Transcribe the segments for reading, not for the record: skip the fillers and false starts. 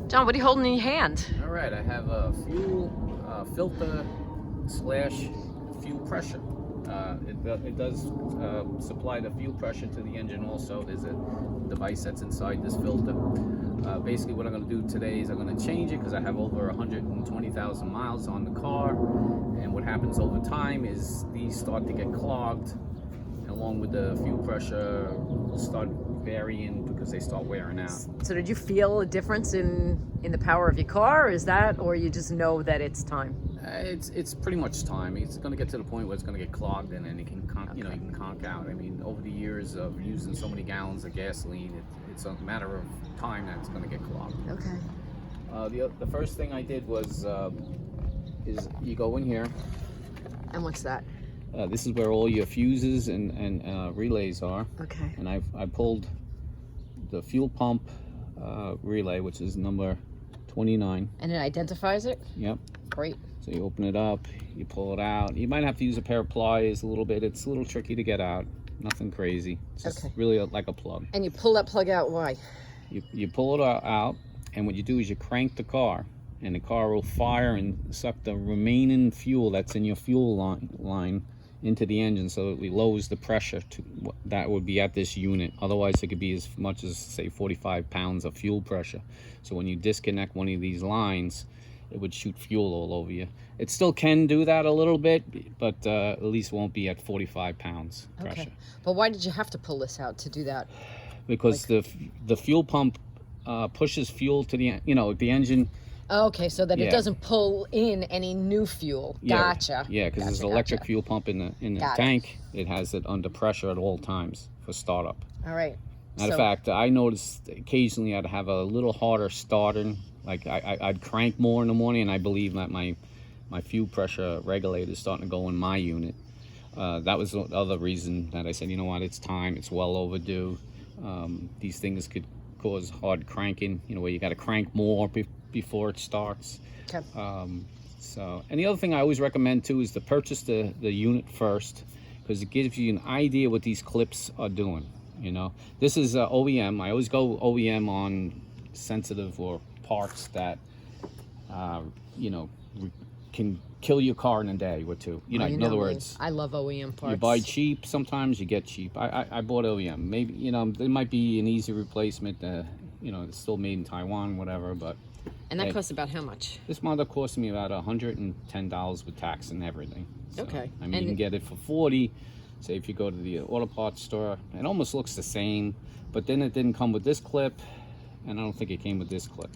John, what are you holding in your hand? All right, I have a fuel filter slash fuel pressure. It does supply the fuel pressure to the engine also. There's a device that's inside this filter. Basically what I'm going to do today is I'm going to change it because I have over 120,000 miles on the car, and what happens over time is these start to get clogged, along with the fuel pressure will start varying because they start wearing out. So did you feel a difference in the power of your car? Is that, or you just know that it's time? It's pretty much time. It's going to get to the point where it's going to get clogged, and then it can you can conk out. I mean, over the years of using so many gallons of gasoline, it's a matter of time that it's going to get clogged. Okay. The first thing I did was is you go in here. And what's that? This is where all your fuses and relays are. Okay. And I pulled the fuel pump relay, which is number 29. And it identifies it? Yep. Great. So you open it up, you pull it out. You might have to use a pair of pliers a little bit. It's a little tricky to get out. Nothing crazy. It's just really like a plug. And you pull that plug out, why? You pull it out, and what you do is you crank the car, and the car will fire and suck the remaining fuel that's in your fuel line into the engine, so it lowers the pressure to what that would be at this unit. Otherwise it could be as much as, say, 45 pounds of fuel pressure. So when you disconnect one of these lines, it would shoot fuel all over you. It still can do that a little bit, but at least won't be at 45 pounds pressure. Okay. But why did you have to pull this out to do that? Because the fuel pump pushes fuel to the the engine. Okay, so that it doesn't pull in any new fuel. Gotcha. Yeah, because there's an electric fuel pump in the tank. It has it under pressure at all times for startup. All right. Matter of fact, I noticed occasionally I'd have a little harder starting. Like I'd crank more in the morning, and I believe that my fuel pressure regulator is starting to go in my unit. That was the other reason that I said, you know what, it's time. It's well overdue. These things could cause hard cranking, where you got to crank more before it starts. Okay. And the other thing I always recommend too is to purchase the unit first, because it gives you an idea what these clips are doing. This is OEM. I always go OEM on sensitive or parts that can kill your car in a day or two. In other words, I love OEM parts. You buy cheap, sometimes you get cheap. I bought OEM. Maybe there might be an easy replacement. It's still made in Taiwan, whatever. But and that costs about how much? This model cost me about $110 with tax and everything. So, okay. I mean, you can get it for $40. Say if you go to the auto parts store, it almost looks the same, but then it didn't come with this clip, and I don't think it came with this clip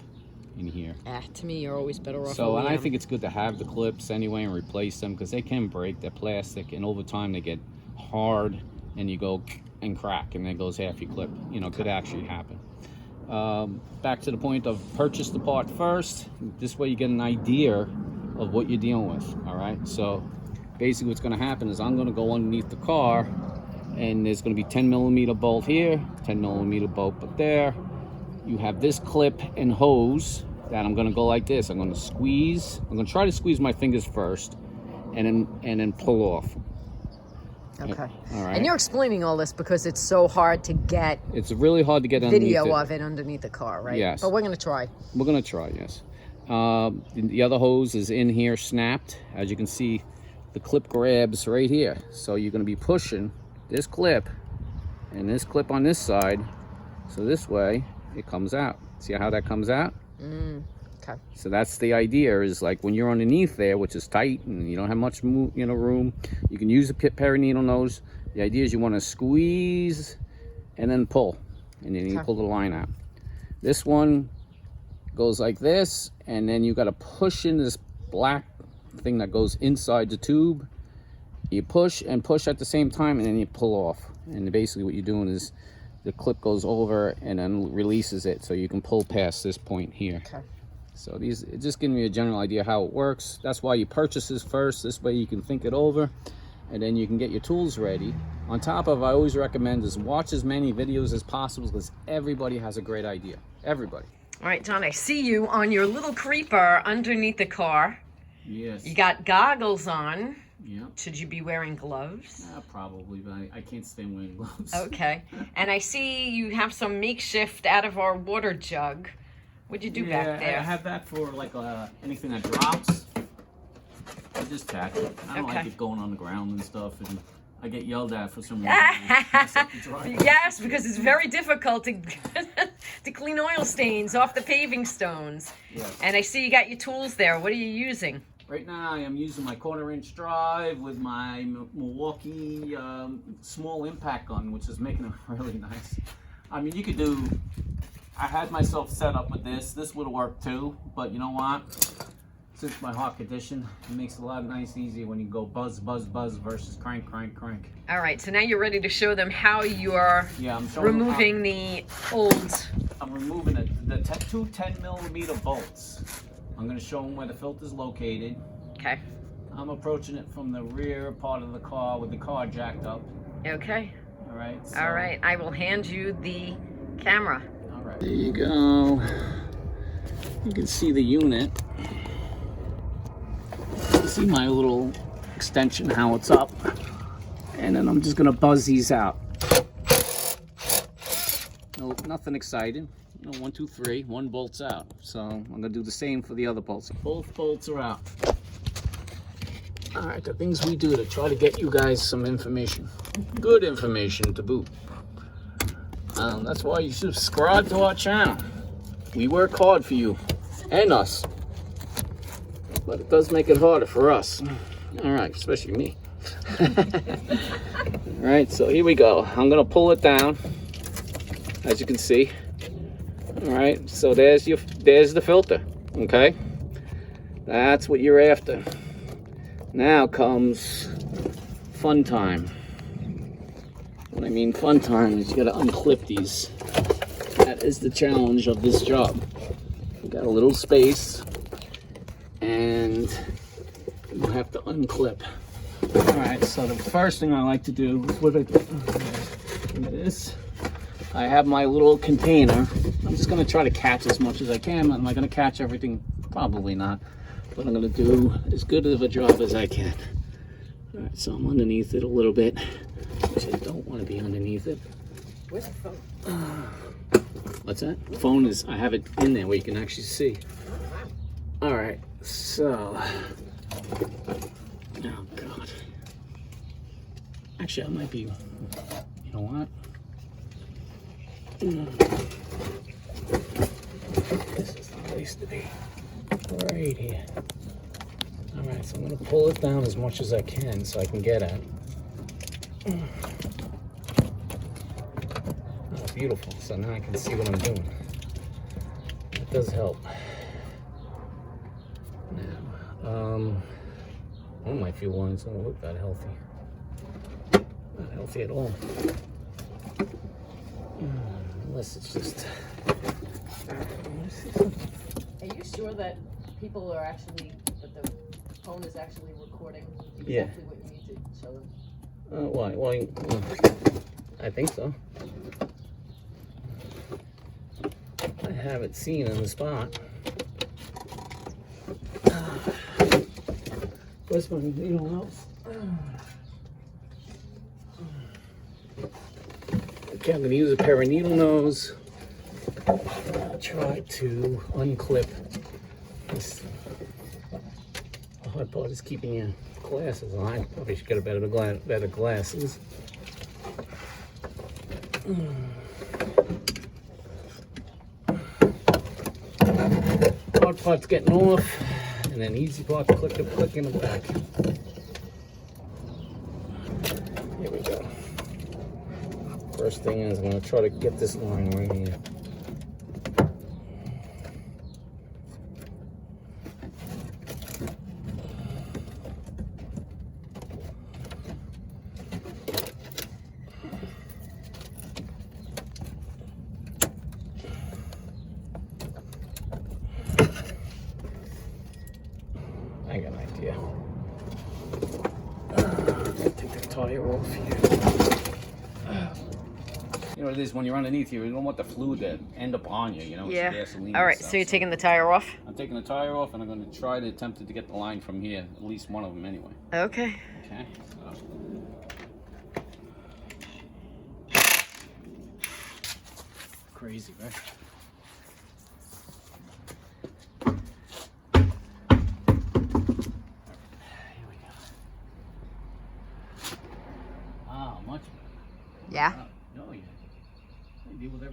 in here. To me, you're always better off. So, and I think it's good to have the clips anyway and replace them, because they can break. They're plastic, and over time they get hard, and you go and crack, and there goes half your clip. Could actually happen. Back to the point of purchase the part first. This way you get an idea of what you're dealing with. All right. So basically what's going to happen is I'm going to go underneath the car, and there's going to be 10mm bolt here, 10mm bolt but there. You have this clip and hose that I'm going to go like this. I'm going to squeeze. I'm going to try to squeeze my fingers first, and then pull off. Okay. All right. And you're explaining all this because it's so hard to get. It's really hard to get video of it underneath the car, right? Yes. But we're going to try. We're going to try, yes. The other hose is in here, snapped. As you can see, the clip grabs right here. So you're going to be pushing this clip and this clip on this side. So this way it comes out. See how that comes out? Okay. So that's the idea, is like when you're underneath there, which is tight and you don't have much room, you can use a pair of needle nose. The idea is you want to squeeze and then pull, and then you pull the line out. This one goes like this, and then you got to push in this black thing that goes inside the tube. You push and push at the same time, and then you pull off. And basically what you're doing is the clip goes over and then releases it, so you can pull past this point here. Okay. So it's just giving you a general idea how it works. That's why you purchase this first. This way you can think it over, and then you can get your tools ready. On top of, I always recommend is watch as many videos as possible, because everybody has a great idea. Everybody. All right, John, I see you on your little creeper underneath the car. Yes. You got goggles on. Yeah. Should you be wearing gloves? Probably, but I can't stand wearing gloves. Okay. And I see you have some makeshift out of our water jug. What'd you do back there? I have that for like anything that drops. I just tack it. I don't like it going on the ground and stuff, and I get yelled at for some reason. Yes, because it's very difficult to to clean oil stains off the paving stones. Yes. And I see you got your tools there. What are you using? Right now I am using my 1/4-inch drive with my Milwaukee small impact gun, which is making it really nice. I mean, you could do, I had myself set up with this. This would work too, but you know what? Since my heart condition, it makes it a lot nice easier when you go buzz, buzz, buzz versus crank, crank, crank. All right, so now you're ready to show them how you're I'm removing the old. I'm removing two 10mm bolts. I'm going to show them where the filter is located. Okay. I'm approaching it from the rear part of the car with the car jacked up. Okay. All right. So, all right, I will hand you the camera. All right. There you go. You can see the unit. You see my little extension, how it's up. And then I'm just going to buzz these out. No, nothing exciting. You know, 1, 2, 3, one bolt's out. So I'm gonna do the same for the other bolts. Both bolts are out. All right, the things we do to try to get you guys some information, good information to boot. That's why you subscribe to our channel. We work hard for you and us, but it does make it harder for us. All right, especially me. All right, so here we go. I'm gonna pull it down, as you can see. All right, so there's the filter. Okay, that's what you're after. Now comes fun time. What I mean fun time is you got to unclip these. That is the challenge of this job. You got a little space, and you have to unclip. All right, so the first thing I like to do is with this. I have my little container. I'm just gonna try to catch as much as I can. Am I gonna catch everything? Probably not. But I'm gonna do as good of a job as I can. All right, so I'm underneath it a little bit, which I don't want to be underneath it. Where's the phone? What's that? The phone is, I have it in there where you can actually see. All right, so, oh God. Actually, I might be, you know what? This is the place to be, right here. All right, so I'm gonna pull it down as much as I can so I can get at it. Oh, beautiful, so now I can see what I'm doing. That does help. Now, one of my fuel lines don't look that healthy. Not healthy at all. Unless it's just... Are you sure that people are actually, that the phone is actually recording exactly Yeah. what you need to show them? Why? Well, I think so. I have it seen on the spot. Where's my needle nose? Okay, I'm going to use a pair of needle nose. I'll try to unclip this. The hard part is keeping your glasses on. I probably should get a better glasses. Hard part's getting off, and then easy part to click in the back. Here we go. First thing is I'm going to try to get this line right here. I got an idea. Take the tire off here. You know what it is when you're underneath here, you don't want the fluid to end up on you, you know, Yeah. it's gasoline. All right, so you're taking the tire off? I'm taking the tire off, and I'm going to try to attempt to get the line from here, at least one of them anyway. Okay. Okay. So. Crazy, right?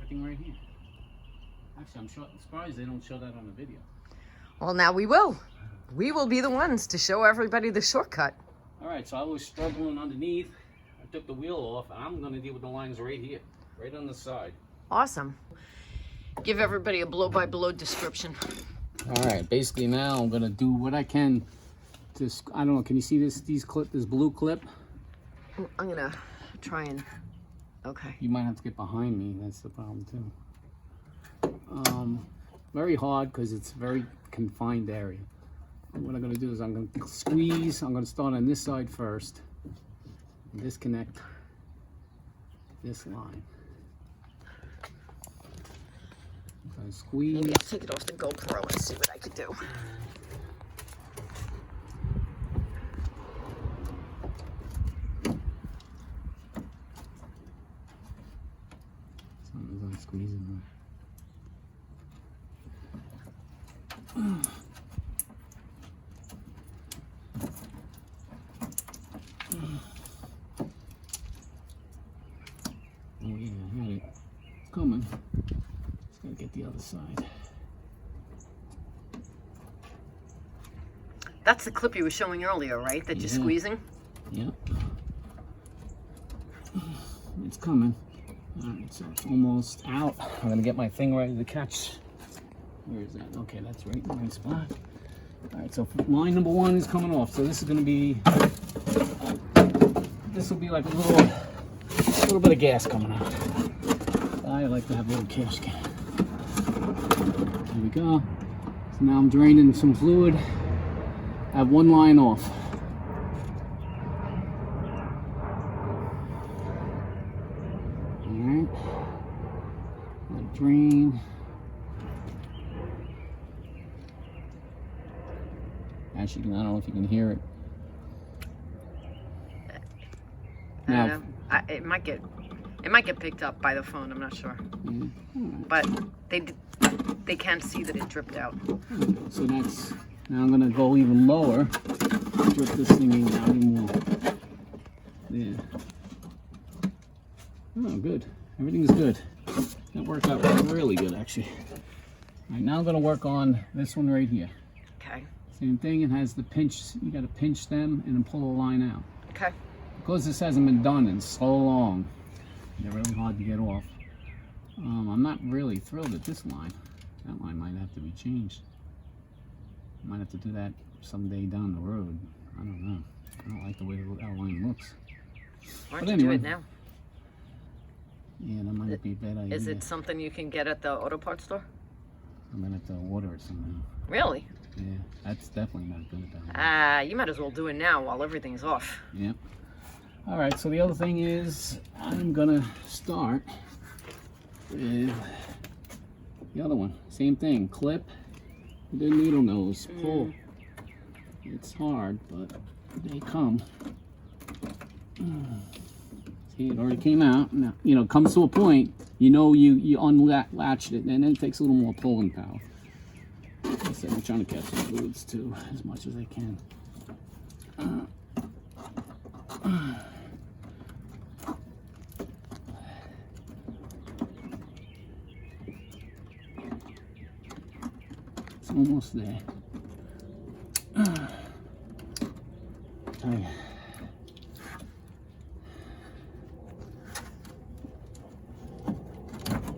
connecting right here. Actually, I'm surprised they don't show that on the video. Well, now we will. We will be the ones to show everybody the shortcut. All right, so I was struggling underneath. I took the wheel off, and I'm going to deal with the lines right here, right on the side. Awesome. Give everybody a blow-by-blow description. All right, basically now I'm going to do what I can to, I don't know, can you see this blue clip? I'm going to try and, okay. You might have to get behind me, that's the problem too. Very hard because it's a very confined area. And what I'm going to do is I'm going to squeeze. I'm going to start on this side first. Disconnect this line. So squeeze. Maybe I'll take it off the GoPro and see what I can do. Something's not squeezing. Oh yeah, I had it coming. Just gotta get the other side. That's the clip you were showing earlier, right? That you're squeezing? Yep. It's coming. Alright, so it's almost out. I'm gonna get my thing ready to catch. Where is that? Okay, that's right in the right spot. Alright, so line number 1 is coming off. So this is gonna be, this will be like a little bit of gas coming out. I like to have a little gas can. There we go. So now I'm draining some fluid. I have one line off. Alright. Let it drain. Actually, I don't know if you can hear it. I don't know. It might get picked up by the phone. I'm not sure. But they can see that it dripped out. So that's, now I'm gonna go even lower. Drip this thing out even more. Yeah. Oh, good. Everything's good. That worked out really good, actually. All right, now I'm gonna work on this one right here. Okay. Same thing. It has the pinch. You got to pinch them and then pull a line out. Okay. Because this hasn't been done in so long, they're really hard to get off. I'm not really thrilled at this line. That line might have to be changed. I might have to do that someday down the road. I don't know. I don't like the way that line looks. Why don't you do it now? Yeah, that might be a bad idea. Is it something you can get at the auto parts store? I'm gonna have to order it somehow. Really? Yeah, that's definitely not good. You might as well do it now while everything's off. Yep. All right, so the other thing is I'm gonna start with the other one. Same thing, clip the needle nose, pull. It's hard, but they come. See, it already came out. Now, you know, it comes to a point, you know, you unlatched it, and then it takes a little more pulling power. Like I said, I'm trying to catch the fluids too, as much as I can. It's almost there.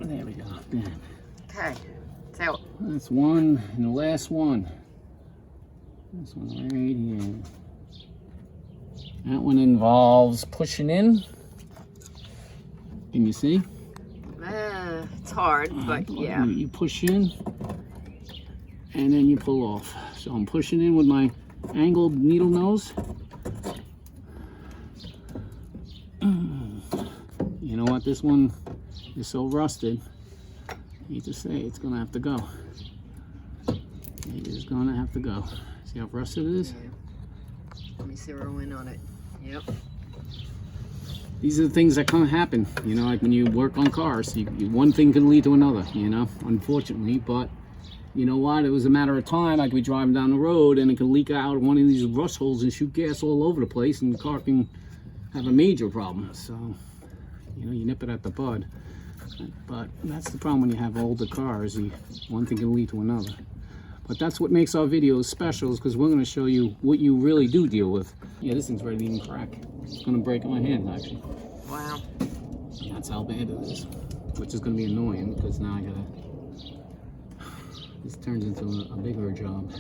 There we go. Okay, it's out. That's one, and the last one. This one right here. That one involves pushing in. Can you see? It's hard, but yeah. You push in, and then you pull off. So I'm pushing in with my angled needle nose. You know what? This one is so rusted. I hate to say it's gonna have to go. It is gonna have to go. See how rusted it is? Yeah. Let me zero in on it. Yep. These are the things that kind of happen, you know, like when you work on cars, one thing can lead to another, you know, unfortunately, but you know what, it was a matter of time. I could be driving down the road and it could leak out one of these rust holes and shoot gas all over the place, and the car can have a major problem. So, you know, you nip it at the bud. But that's the problem when you have older cars. One thing can lead to another. But that's what makes our videos special, is because we're going to show you what you really do deal with. Yeah, this thing's ready to even crack. It's going to break my hand, actually. Wow. Yeah, that's how bad it is. Which is going to be annoying, because now I got to... This turns into a bigger job.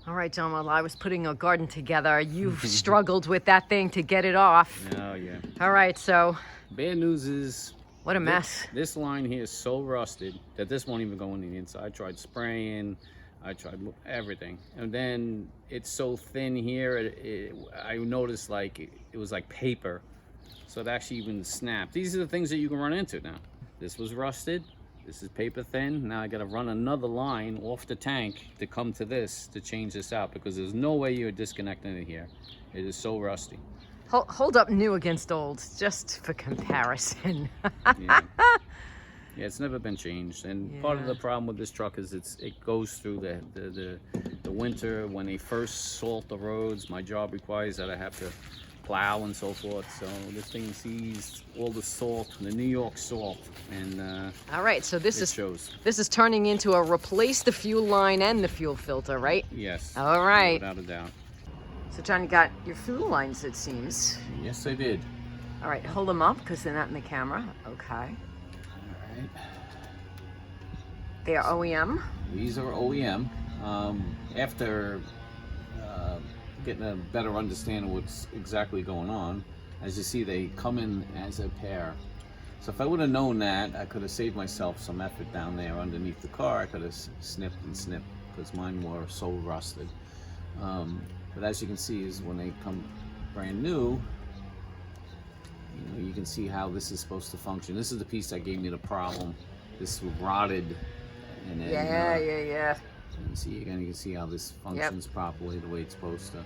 All right, John, while I was putting a garden together, you've struggled with that thing to get it off. Oh, yeah. All right, so... Bad news is... What a mess. This line here is so rusted that this won't even go in the inside. I tried spraying, I tried everything. And then it's so thin here, I noticed like it was like paper. So it actually even snapped. These are the things that you can run into now. This was rusted. This is paper thin. Now I got to run another line off the tank to come to this to change this out, because there's no way you're disconnecting it here. It is so rusty. Hold up new against old, just for comparison. Yeah. Yeah, it's never been changed. And part of the problem with this truck is it goes through the winter when they first salt the roads. My job requires that I have to plow and so forth, so this thing sees all the salt, the New York salt, and all right, so this is turning into a replace the fuel line and the fuel filter, right? Yes. All right. Without a doubt. So John, you got your fuel lines, it seems. Yes, I did. All right, hold them up because they're not in the camera. Okay. All right. They are OEM. These are OEM. After getting a better understanding of what's exactly going on, as you see, they come in as a pair. So if I would have known that, I could have saved myself some effort down there underneath the car. I could have snipped and snipped, because mine were so rusted. But as you can see, is when they come brand new, you can see how this is supposed to function. This is the piece that gave me the problem. This rotted, and then Yeah. and see, again, you can see how this functions properly the way it's supposed to.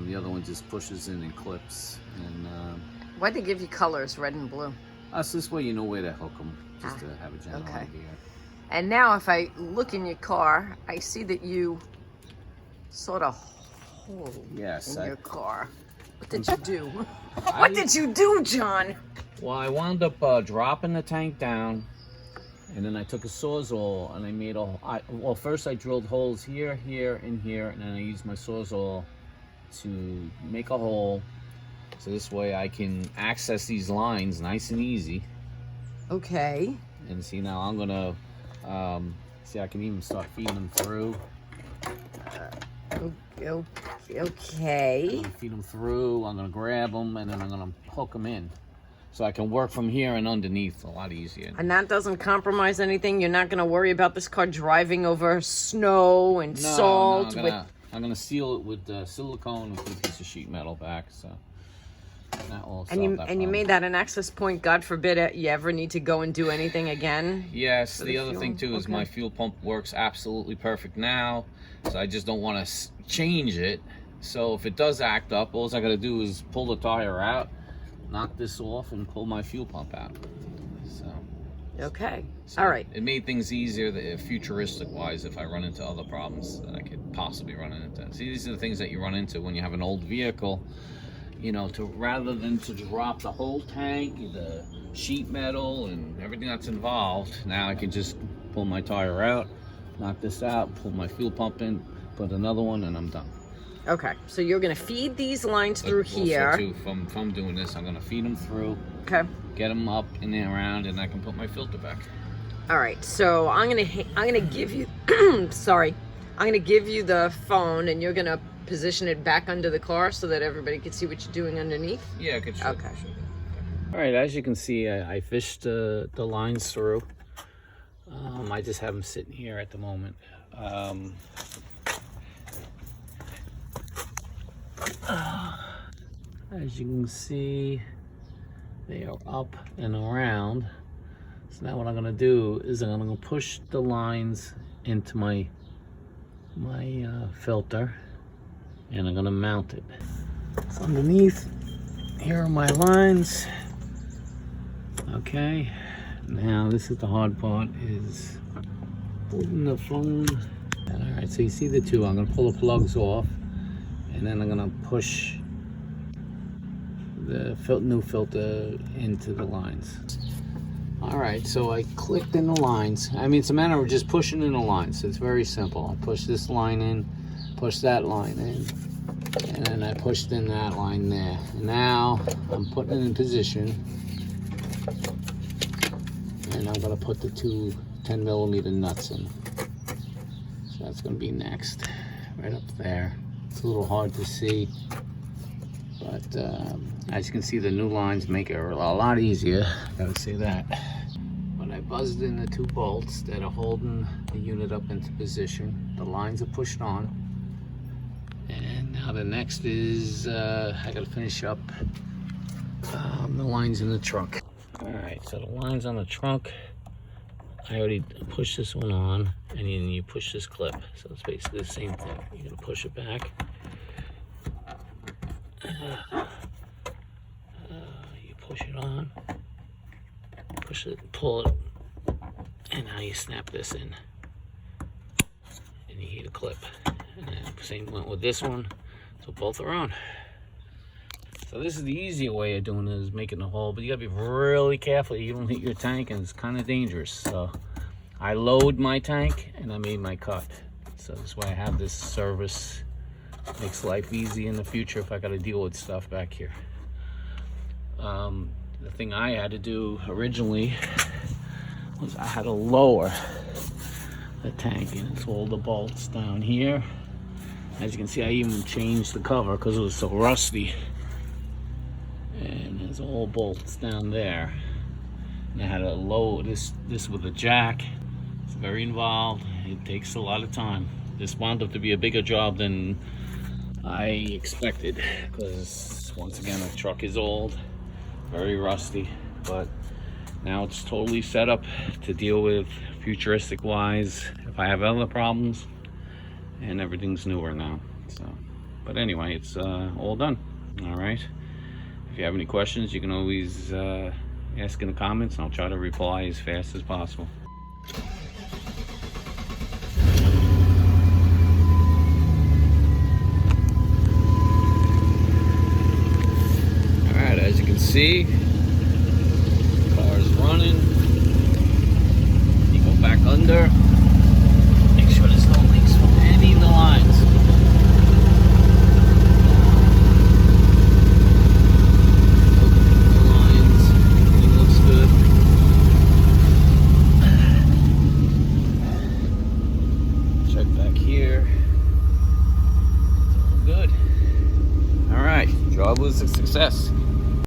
The other one just pushes in and clips. And Why'd they give you colors, red and blue? so this way you know where to hook them, just to have a general idea. And now if I look in your car, I see that you sort of hole in your car. What did you do? What did you do, John? Well, I wound up dropping the tank down, and then I took a Sawzall and I made well, first I drilled holes here, here, and here, and then I used my Sawzall to make a hole, so this way I can access these lines nice and easy. Okay. And see, now I'm gonna see, I can even start feeding them through. Okay. Feed them through. I'm gonna grab them and then I'm gonna hook them in, so I can work from here and underneath a lot easier. And that doesn't compromise anything? You're not gonna worry about this car driving over snow and salt? I'm gonna seal it with silicone with a piece of sheet metal back. So that will solve that you problem. made that an access point. God forbid you ever need to go and do anything again. Yes. The other thing too is my fuel pump works absolutely perfect now, so I just don't want to change it. So if it does act up, all I gotta do is pull the tire out, knock this off, and pull my fuel pump out. Okay. So all right. It made things easier, futuristic wise, if I run into other problems that I could possibly run into. See, these are the things that you run into when you have an old vehicle. You know, rather than to drop the whole tank, the sheet metal and everything that's involved, now I can just pull my tire out, knock this out, pull my fuel pump in, put another one, and I'm done. Okay, so you're gonna feed these lines through here. Too, from doing this, I'm gonna feed them through. Okay. Get them up and around, and I can put my filter back. All right, so I'm gonna give you, sorry, I'm gonna give you the phone, and you're gonna position it back under the car so that everybody can see what you're doing underneath. Yeah, I could show. Okay. All right, as you can see, I fished the lines through. I just have them sitting here at the moment. As you can see, they are up and around. So now what I'm gonna do is I'm gonna push the lines into my filter, and I'm gonna mount it. So underneath, here are my lines. Okay, now this is the hard part, is holding the phone. And all right, so you see the two. I'm gonna pull the plugs off, and then I'm gonna push the new filter into the lines. All right, so I clicked in the lines. I mean, it's a matter of just pushing in the lines. It's very simple. I push this line in, push that line in, and then I pushed in that line there. And now I'm putting it in position, and I'm gonna put the two 10mm nuts in. So that's gonna be next, right up there. It's a little hard to see, but as you can see, the new lines make it a lot easier. Gotta say that. But I buzzed in the two bolts that are holding the unit up into position. The lines are pushed on. And now the next is, I gotta finish up the lines in the trunk. All right, so the lines on the trunk, I already pushed this one on, and then you push this clip. So it's basically the same thing. You're gonna push it back. You push it on, push it, pull it, and now you snap this in, and you heat a clip. And then same went with this one, so both are on. So this is the easier way of doing it, is making the hole, but you gotta be really careful you don't hit your tank, and it's kind of dangerous. So I load my tank and I made my cut. So that's why I have this service. Makes life easy in the future if I gotta deal with stuff back here. The thing I had to do originally was I had to lower the tank, and it's all the bolts down here. As you can see, I even changed the cover because it was so rusty. And there's all bolts down there. And I had to load this with a jack. It's very involved. It takes a lot of time. This wound up to be a bigger job than I expected, because once again, the truck is old, very rusty, but now it's totally set up to deal with futuristic wise if I have other problems, and everything's newer now. So, but anyway, it's all done. All right, if you have any questions, you can always ask in the comments, and I'll try to reply as fast as possible. As you can see, the car is running. You go back under, make sure there's no leaks from any of the lines. The lines, everything looks good. Check back here. Good. All right, job was a success.